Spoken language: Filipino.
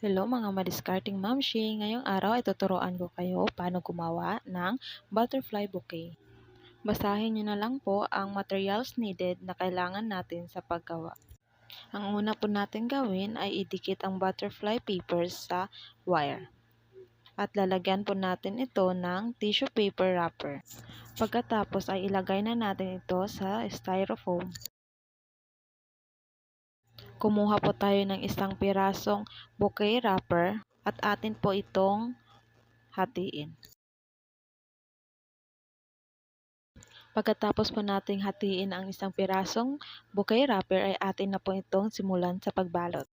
Hello mga madiscarding mamshi! Ngayong araw ay tuturuan ko kayo paano gumawa ng butterfly bouquet. Basahin nyo na lang po ang materials needed na kailangan natin sa paggawa. Ang una po natin gawin ay idikit ang butterfly papers sa wire. At lalagyan po natin ito ng tissue paper wrapper. Pagkatapos ay ilagay na natin ito sa styrofoam. Kumuha po tayo ng isang pirasong bouquet wrapper at atin po itong hatiin. Pagkatapos po nating hatiin ang isang pirasong bouquet wrapper ay atin na po itong simulan sa pagbalot.